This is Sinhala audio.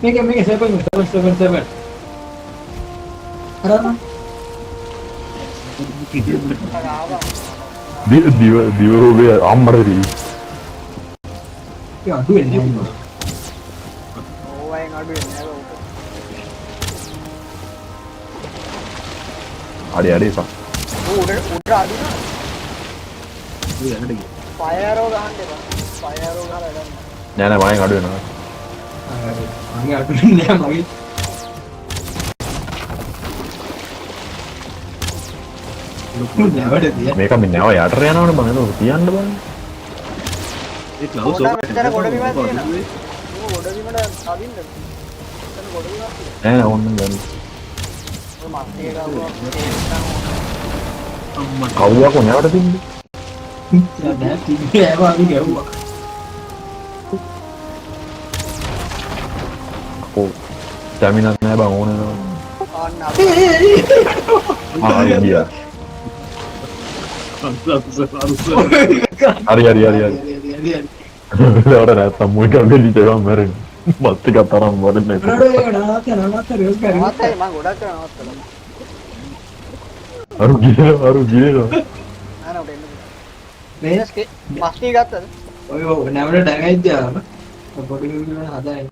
මේක 7 අර දිවරෝගේ අම්මරදී ඒ අඩු වෙන්නේ නැහැ ඕවයින් අඩු වෙන්නේ නැහැ අඩි අඩි පා උඩ අඩු ෆයරෝ ගහන්න එපා ෆයරෝ ගහලා වැඩක් නෑ නෑ මයින් අඩු වෙනවා මගේ අඩු වෙන්නේ නැහැ මගේ ලොකු නැවඩදී මේක මේ නැව යටට යනවනේ බං ඒක තියන්න බං ඒ ක්ලවුස් මෙතන ගොඩ බිමක් තියෙනවා මේ ගොඩ බිමට අදින්න මෙතන ගොඩ බිමක් තියෙනවා නෑ නෑ ඕන්න ගන්න ඔය මස්තිය ගාවා කවුවා කො නැවට තින්නේ නෑ තිබ්බේ ආවා අපි ගැව්වා ඔව් ස්ටැමිනක් නෑ බං ඕන ආන්න හරි ගියා හරි හරි හරි හරි ලෝඩ නැත්තම් මොකක් වෙලිද ගම් මරෙන් මත් ටිකක් තරම් වරන්නේ රඩේ නාත රෙස් කරේ මාතයි මම ගොඩක් කරනවා අරු ගියේ නෑ නෑ උඩ එන්න මේ මස්තිය ගත්තද ඔය නැවඩ ඩගයිද යාම පොඩි විදිහට හදායි